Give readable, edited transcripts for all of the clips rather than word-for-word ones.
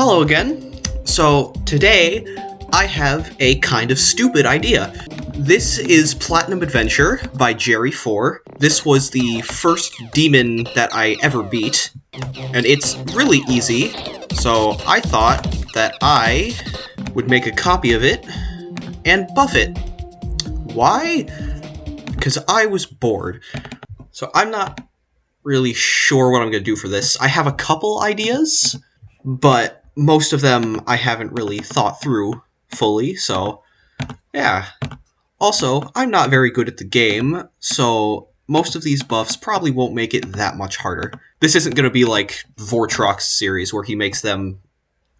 Hello again. So today I have a kind of stupid idea. This is Platinum Adventure by Jerry4. This was the first demon that I ever beat, and it's really easy, so I thought that I would make a copy of it and buff it. Why? Because I was bored. So I'm not really sure what I'm going to do for this. I have a couple ideas, but most of them I haven't really thought through fully, so yeah. Also, I'm not very good at the game, so most of these buffs probably won't make it that much harder. This isn't going to be like Vortrox's series where he makes them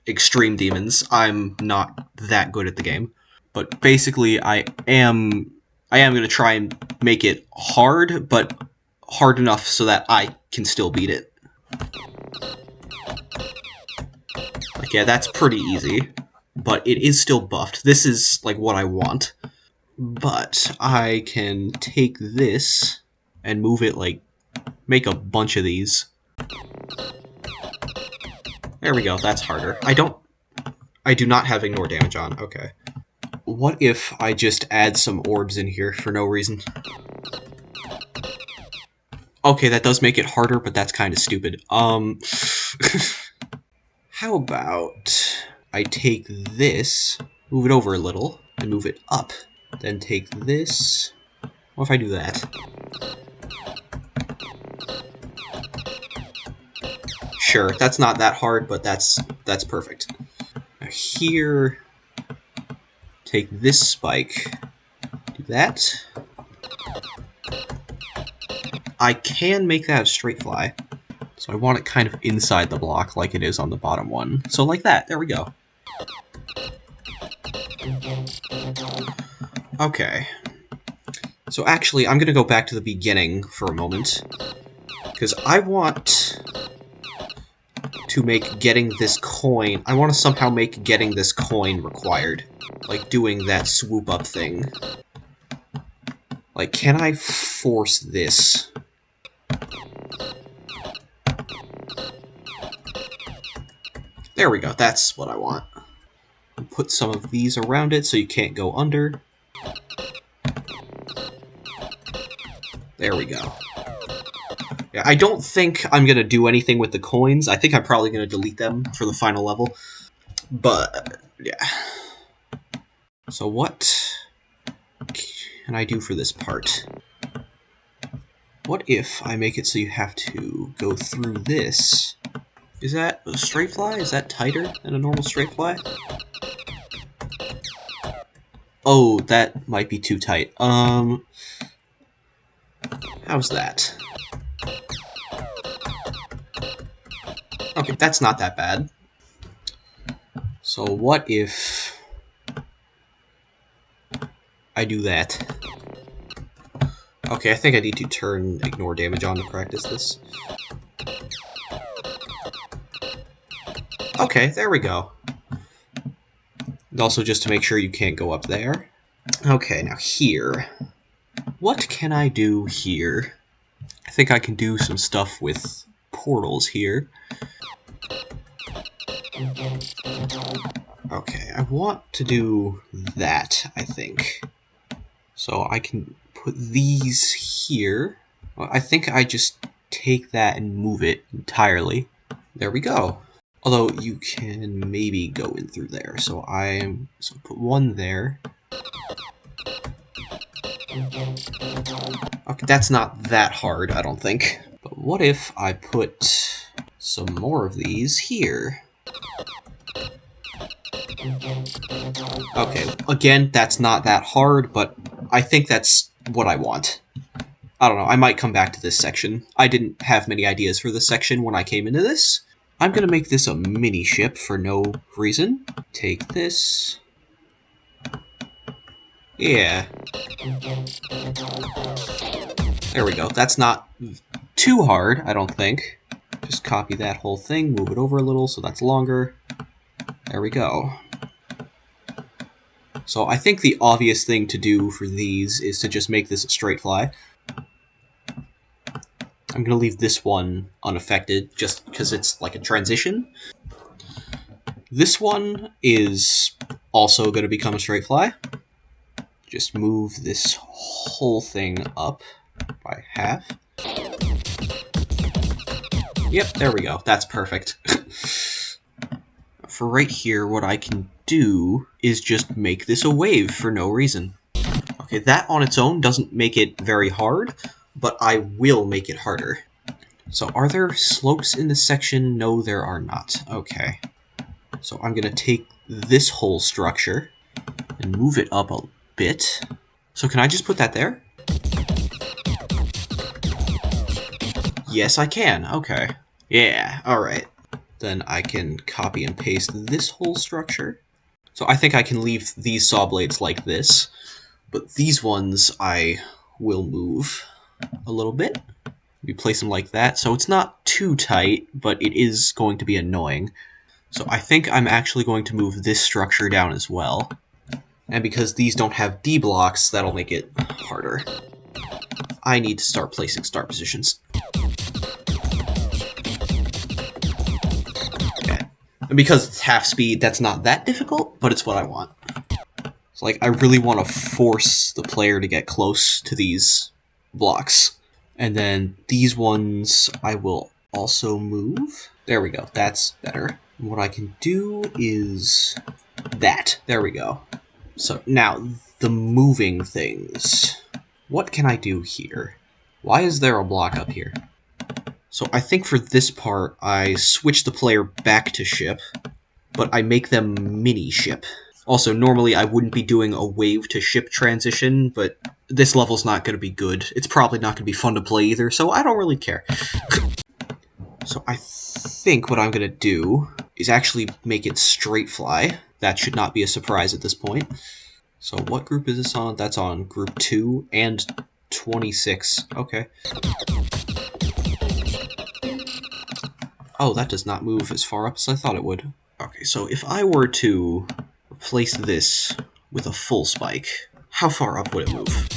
extreme demons. I'm not that good at the game. But basically, I am going to try and make it hard, but hard enough so that I can still beat it. Like, yeah, that's pretty easy, but it is still buffed. This is like what I want. But I can take this and move it, like, make a bunch of these. There we go, that's harder. I do not have ignore damage on, okay. What if I just add some orbs in here for no reason? Okay, that does make it harder, but that's kind of stupid. How about I take this, move it over a little, and move it up. Then take this. What if I do that? Sure, that's not that hard, but that's perfect. Now here, take this spike, do that. I can make that a straight fly, so I want it kind of inside the block like it is on the bottom one. So like that, there we go. Okay. So actually, I'm gonna go back to the beginning for a moment, because I want to make getting this coin, I want to somehow make getting this coin required. Like doing that swoop up thing. Like, can I force this? There we go, that's what I want. Put some of these around it so you can't go under. There we go. Yeah, I don't think I'm going to do anything with the coins. I think I'm probably going to delete them for the final level. But, yeah. So what can I do for this part? What if I make it so you have to go through this? Is that a straight fly? Is that tighter than a normal straight fly? Oh, that might be too tight. How's that? Okay, that's not that bad. So what if I do that? Okay, I think I need to turn ignore damage on to practice this. Okay, there we go. And also just to make sure you can't go up there. Okay, now here. What can I do here? I think I can do some stuff with portals here. Okay, I want to do that, I think. So I can put these here. Well, I think I just take that and move it entirely. There we go. Although you can maybe go in through there. So put one there. Okay, that's not that hard, I don't think. But what if I put some more of these here? Okay, again, that's not that hard, but I think that's what I want. I don't know, I might come back to this section. I didn't have many ideas for this section when I came into this. I'm gonna make this a mini ship for no reason. Take this. Yeah. There we go. That's not too hard, I don't think. Just copy that whole thing, move it over a little so that's longer. There we go. So I think the obvious thing to do for these is to just make this a straight fly. I'm going to leave this one unaffected just because it's like a transition. This one is also going to become a straight fly. Just move this whole thing up by half. Yep, there we go. That's perfect. For right here, what I can do is just make this a wave for no reason. Okay, that on its own doesn't make it very hard, but I will make it harder. So are there slopes in this section? No, there are not. Okay. So I'm going to take this whole structure and move it up a bit. So can I just put that there? Yes, I can. Okay. Yeah, alright. Then I can copy and paste this whole structure. So I think I can leave these saw blades like this, but these ones I will move a little bit. We place them like that, so it's not too tight, but it is going to be annoying. So I think I'm actually going to move this structure down as well. And because these don't have D blocks, that'll make it harder. I need to start placing start positions. Okay. And because it's half speed, that's not that difficult, but it's what I want. So, like, I really want to force the player to get close to these blocks. And then these ones I will also move. There we go. That's better. And what I can do is that. There we go. So now, the moving things. What can I do here? Why is there a block up here? So I think for this part, I switch the player back to ship, but I make them mini-ship. Also, normally I wouldn't be doing a wave-to-ship transition, but this level's not going to be good. It's probably not going to be fun to play either, so I don't really care. So I think what I'm going to do is actually make it straight fly. That should not be a surprise at this point. So what group is this on? That's on group 2 and 26. Okay. Oh, that does not move as far up as I thought it would. Okay, so if I were to replace this with a full spike, how far up would it move?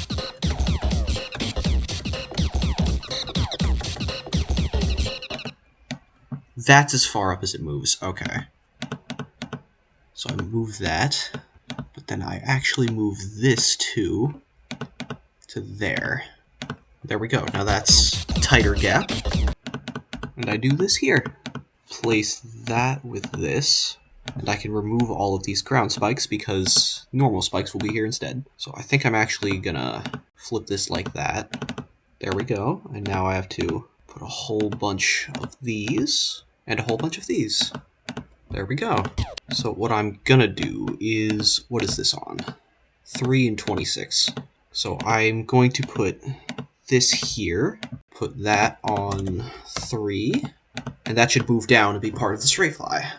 That's as far up as it moves. Okay. So I move that, but then I actually move this to there. There we go. Now that's a tighter gap. And I do this here. Place that with this, and I can remove all of these ground spikes because normal spikes will be here instead. So I think I'm actually gonna flip this like that. There we go. And now I have to put a whole bunch of these and a whole bunch of these. There we go. So what I'm gonna do is, what is this on? 3 and 26. So I'm going to put this here, put that on 3, and that should move down and be part of the straight fly.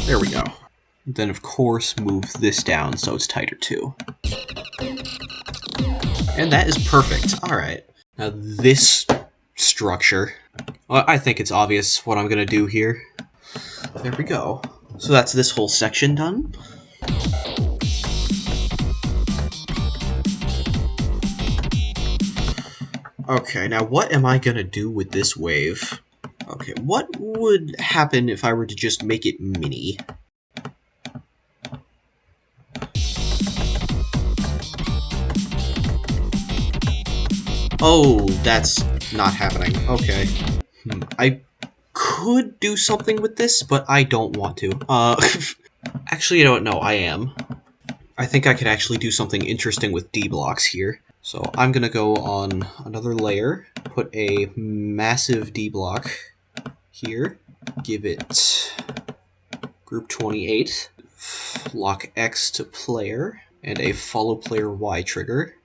There we go. Then of course move this down so it's tighter too. And that is perfect. Alright. Now this structure, well, I think it's obvious what I'm going to do here. There we go. So that's this whole section done. Okay, now what am I going to do with this wave? Okay, what would happen if I were to just make it mini? Oh, that's not happening. Okay. I could do something with this, but I don't want to. Actually, you know what? No, I am. I think I could actually do something interesting with D blocks here. So I'm going to go on another layer, put a massive D block here, give it group 28, lock X to player, and a follow player Y trigger.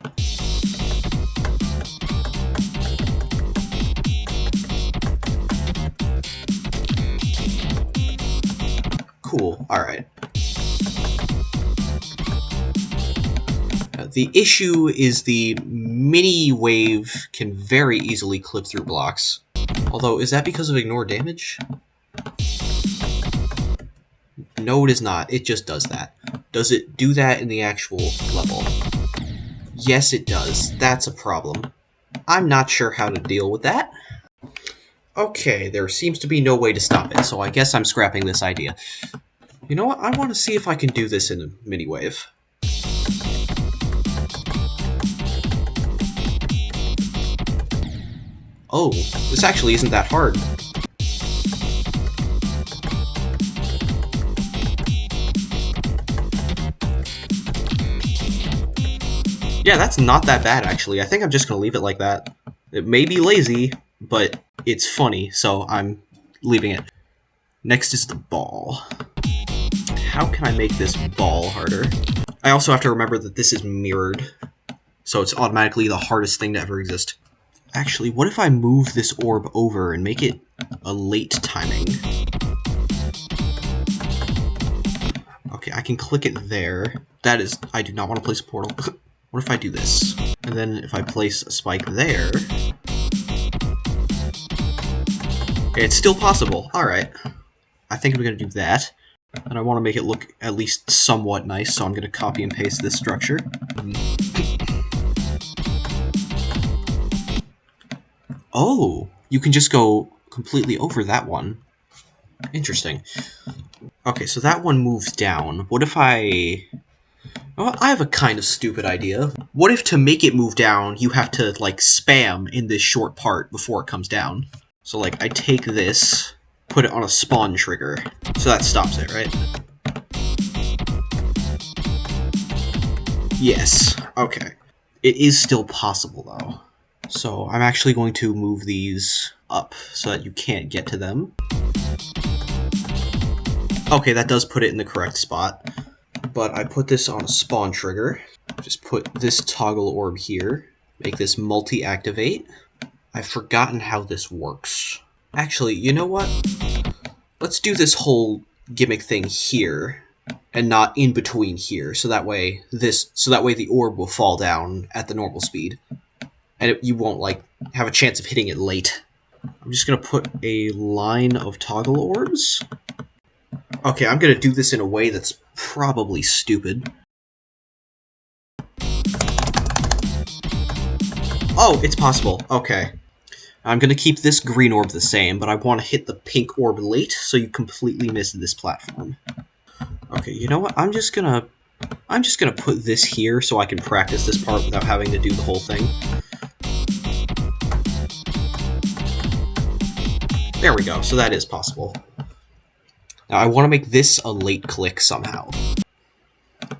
Cool, alright. The issue is the mini wave can very easily clip through blocks. Although, is that because of ignore damage? No, it is not. It just does that. Does it do that in the actual level? Yes, it does. That's a problem. I'm not sure how to deal with that. Okay, there seems to be no way to stop it, so I guess I'm scrapping this idea. You know what? I want to see if I can do this in a mini-wave. Oh, this actually isn't that hard. Yeah, that's not that bad, actually. I think I'm just gonna leave it like that. It may be lazy, but it's funny, so I'm leaving it. Next is the ball. How can I make this ball harder? I also have to remember that this is mirrored, so it's automatically the hardest thing to ever exist. Actually, what if I move this orb over and make it a late timing? Okay, I can click it there. That is... I do not want to place a portal. What if I do this? And then if I place a spike there... It's still possible. Alright. I think I'm going to do that. And I want to make it look at least somewhat nice, so I'm going to copy and paste this structure. Oh! You can just go completely over that one. Interesting. Okay, so that one moves down. What if I... Well, I have a kind of stupid idea. What if to make it move down, you have to, like, spam in this short part before it comes down? So, like, I take this, put it on a spawn trigger. So that stops it, right? Yes. Okay. It is still possible, though. So I'm actually going to move these up so that you can't get to them. Okay, that does put it in the correct spot. But I put this on a spawn trigger. Just put this toggle orb here. Make this multi-activate. I've forgotten how this works. Actually, you know what? Let's do this whole gimmick thing here, and not in between here, so that way the orb will fall down at the normal speed. And you won't, like, have a chance of hitting it late. I'm just gonna put a line of toggle orbs. Okay, I'm gonna do this in a way that's probably stupid. Oh, it's possible. Okay. I'm gonna keep this green orb the same, but I want to hit the pink orb late, so you completely miss this platform. Okay, you know what? I'm just gonna put this here so I can practice this part without having to do the whole thing. There we go, so that is possible. Now I want to make this a late click somehow.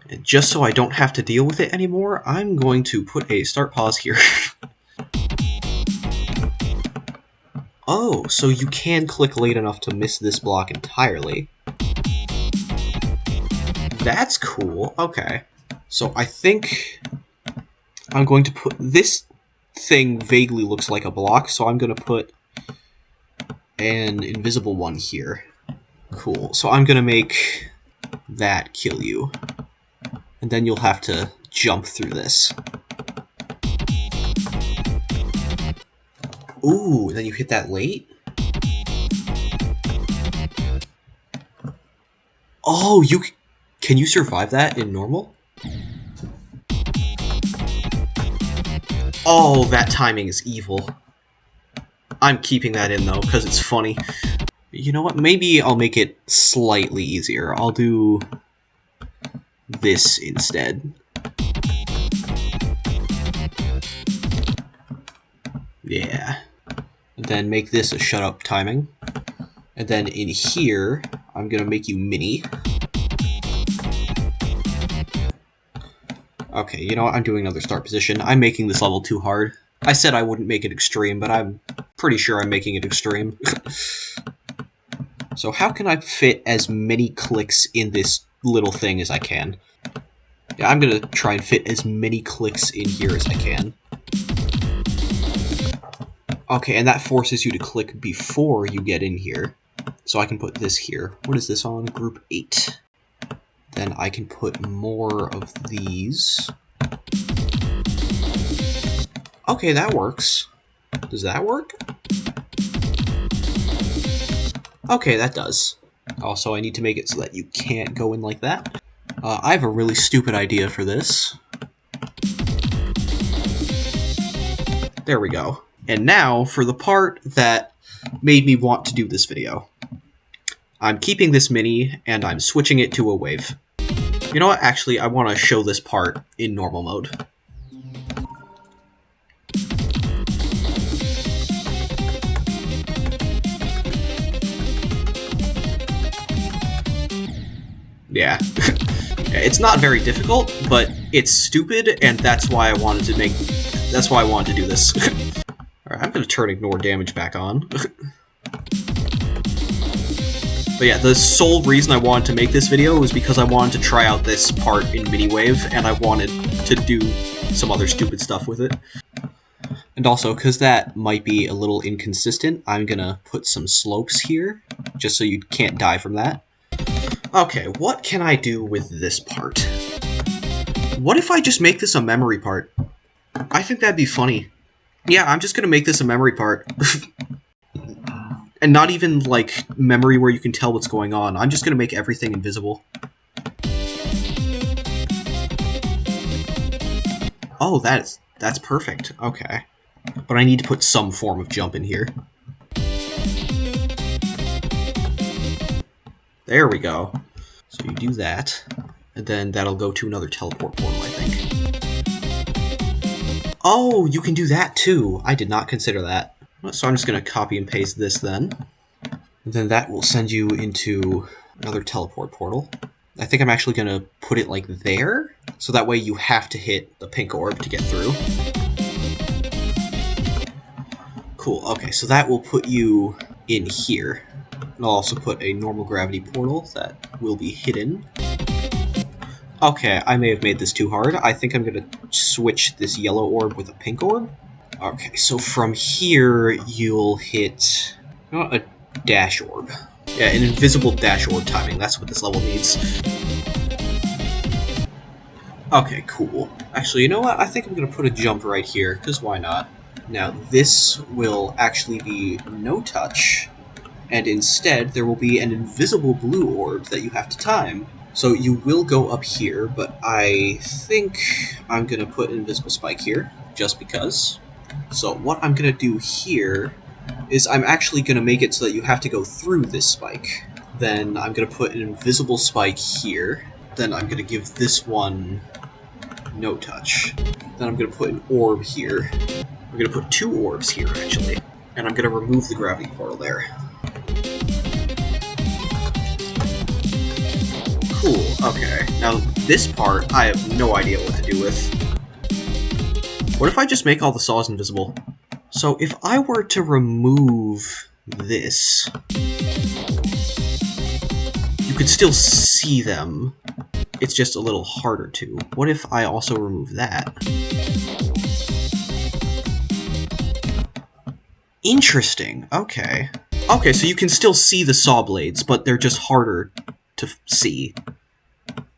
And just so I don't have to deal with it anymore, I'm going to put a start pause here. Oh, so you can click late enough to miss this block entirely. That's cool, okay. So I think I'm going to put... This thing vaguely looks like a block, so I'm going to put an invisible one here. Cool, so I'm going to make that kill you. And then you'll have to jump through this. Ooh, then you hit that late? Oh, can you survive that in normal? Oh, that timing is evil. I'm keeping that in, though, because it's funny. You know what? Maybe I'll make it slightly easier. I'll do this instead. Yeah. And then make this a shut up timing. And then in here, I'm gonna make you mini. Okay, you know what? I'm doing another start position. I'm making this level too hard. I said I wouldn't make it extreme, but I'm pretty sure I'm making it extreme. So how can I fit as many clicks in this little thing as I can? Yeah, I'm gonna try and fit as many clicks in here as I can. Okay, and that forces you to click before you get in here. So I can put this here. What is this on? Group 8. Then I can put more of these. Okay, that works. Does that work? Okay, that does. Also, I need to make it so that you can't go in like that. I have a really stupid idea for this. There we go. And now, for the part that made me want to do this video. I'm keeping this mini, and I'm switching it to a wave. You know what? Actually, I want to show this part in normal mode. Yeah. It's not very difficult, but it's stupid, and that's why I wanted to do this. Alright, I'm gonna turn ignore damage back on. But yeah, the sole reason I wanted to make this video was because I wanted to try out this part in Miniwave, and I wanted to do some other stupid stuff with it. And also, because that might be a little inconsistent, I'm gonna put some slopes here, just so you can't die from that. Okay, what can I do with this part? What if I just make this a memory part? I think that'd be funny. Yeah, I'm just gonna make this a memory part. And not even, like, memory where you can tell what's going on. I'm just gonna make everything invisible. Oh, that's perfect. Okay. But I need to put some form of jump in here. There we go. So you do that, and then that'll go to another teleport portal, I think. Oh, you can do that too! I did not consider that. So I'm just going to copy and paste this then. And then that will send you into another teleport portal. I think I'm actually going to put it like there, so that way you have to hit the pink orb to get through. Cool, okay, so that will put you in here. And I'll also put a normal gravity portal that will be hidden. Okay, I may have made this too hard. I think I'm going to switch this yellow orb with a pink orb. Okay, so from here, you'll hit a dash orb. Yeah, an invisible dash orb timing. That's what this level needs. Okay, cool. Actually, you know what? I think I'm going to put a jump right here, because why not? Now, this will actually be no touch, and instead, there will be an invisible blue orb that you have to time. So you will go up here, but I think I'm going to put an invisible spike here, just because. So what I'm going to do here is I'm actually going to make it so that you have to go through this spike. Then I'm going to put an invisible spike here. Then I'm going to give this one no touch. Then I'm going to put an orb here. I'm going to put two orbs here, actually. And I'm going to remove the gravity portal there. Cool, okay. Now, this part, I have no idea what to do with. What if I just make all the saws invisible? So if I were to remove this, you could still see them. It's just a little harder to. What if I also remove that? Interesting, okay. Okay, so you can still see the saw blades, but they're just harder to see.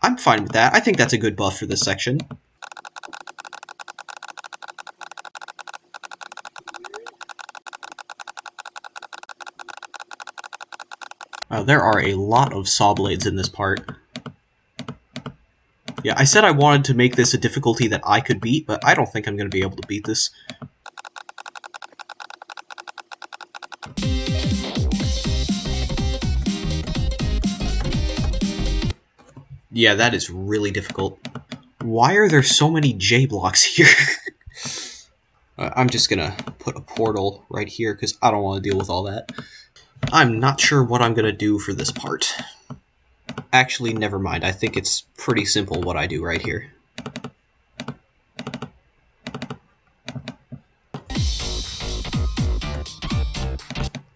I'm fine with that. I think that's a good buff for this section. There are a lot of saw blades in this part. Yeah, I said I wanted to make this a difficulty that I could beat, but I don't think I'm going to be able to beat this. Yeah, that is really difficult. Why are there so many J blocks here? I'm just gonna put a portal right here because I don't want to deal with all that. I'm not sure what I'm gonna do for this part. Actually, never mind. I think it's pretty simple what I do right here.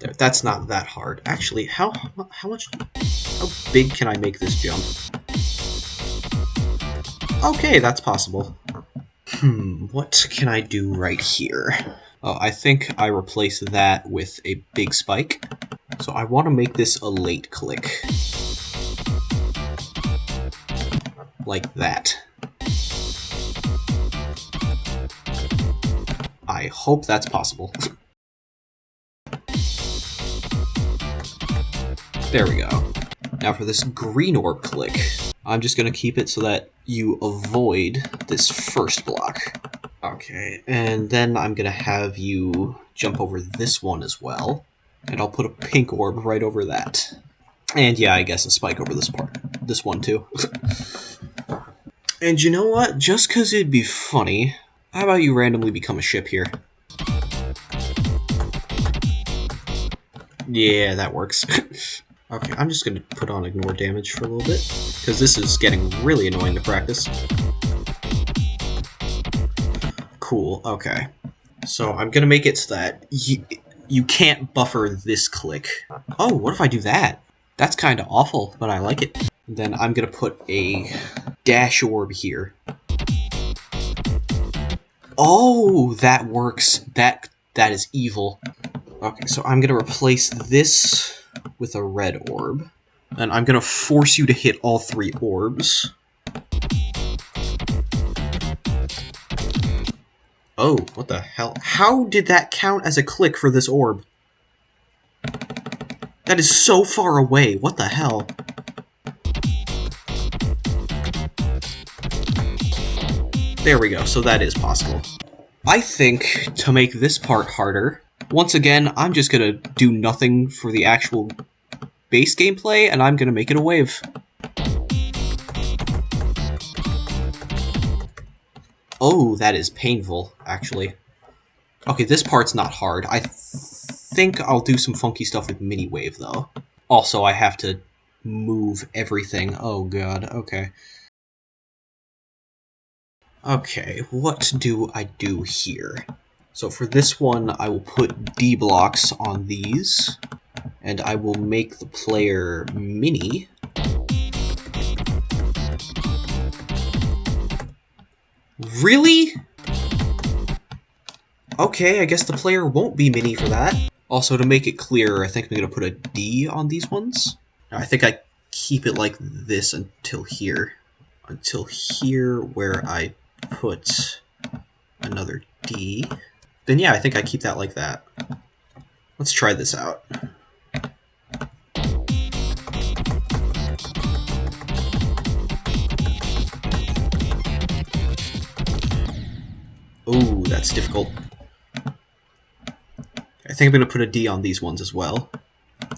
There, that's not that hard. Actually, how big can I make this jump? Okay, that's possible. What can I do right here? Oh, I think I replace that with a big spike. So I want to make this a late click. Like that. I hope that's possible. There we go. Now for this green orb click, I'm just going to keep it so that you avoid this first block. Okay, and then I'm going to have you jump over this one as well. And I'll put a pink orb right over that. And yeah, I guess a spike over this part. This one too. And you know what? Just because it'd be funny, how about you randomly become a ship here? Yeah, that works. Okay, I'm just gonna put on ignore damage for a little bit, because this is getting really annoying to practice. Cool, okay. So I'm gonna make it so that you can't buffer this click. Oh, what if I do that? That's kind of awful, but I like it. Then I'm gonna put a dash orb here. Oh, that works. That is evil. Okay, so I'm gonna replace this with a red orb. And I'm gonna force you to hit all 3 orbs. Oh, what the hell? How did that count as a click for this orb? That is so far away. What the hell? There we go, so that is possible. I think, to make this part harder, once again, I'm just gonna do nothing for the actual base gameplay, and I'm gonna make it a wave. Oh, that is painful, actually. Okay, this part's not hard. I think I'll do some funky stuff with mini wave, though. Also, I have to move everything. Oh god, okay. Okay, what do I do here? So for this one, I will put D blocks on these, and I will make the player mini. Really? Okay, I guess the player won't be mini for that. Also, to make it clearer, I think I'm going to put a D on these ones. I think I keep it like this until here. Until here, where I put another D. Then yeah, I think I keep that like that. Let's try this out. Oh, that's difficult. I think I'm going to put a D on these ones as well.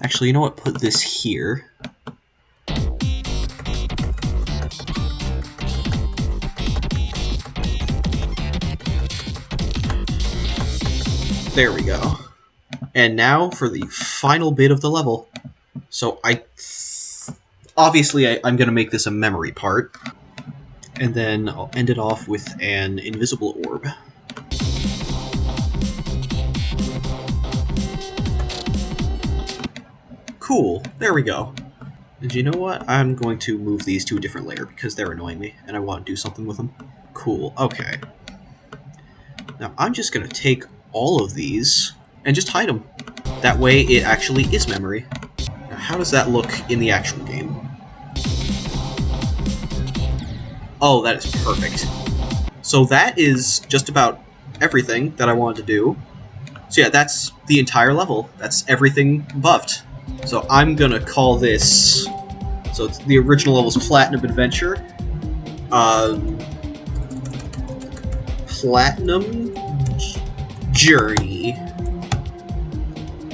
Actually, you know what? Put this here. There we go. And now for the final bit of the level. So obviously I'm going to make this a memory part. And then I'll end it off with an invisible orb. Cool, there we go. And you know what? I'm going to move these to a different layer because they're annoying me and I want to do something with them. Cool, okay. Now I'm just going to take all of these and just hide them. That way it actually is memory. Now how does that look in the actual game? Oh, that is perfect. So that is just about everything that I wanted to do. So yeah, that's the entire level. That's everything buffed. So I'm gonna call this... So it's the original level's Platinum Adventure. Platinum Journey.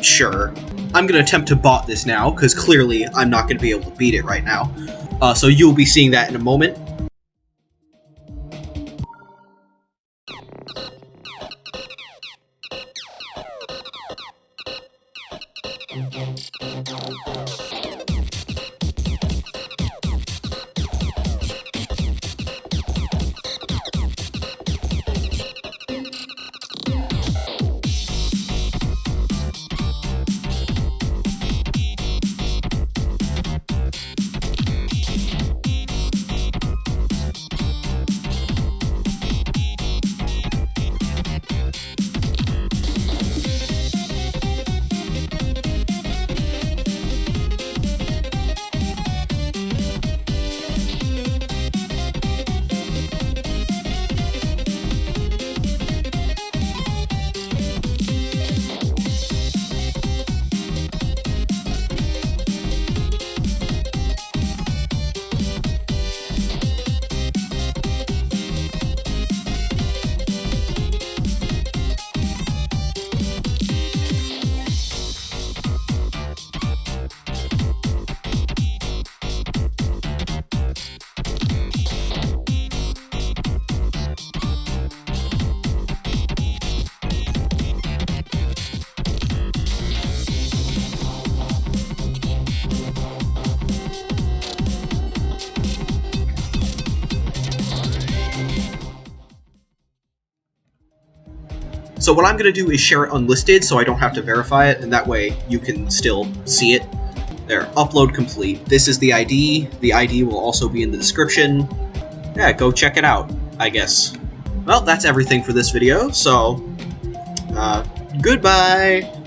Sure. I'm gonna attempt to bot this now, because clearly I'm not gonna be able to beat it right now. So you'll be seeing that in a moment. So what I'm going to do is share it unlisted so I don't have to verify it, and that way you can still see it. There, upload complete. This is the ID. The ID will also be in the description. Yeah, go check it out, I guess. Well, that's everything for this video, so goodbye!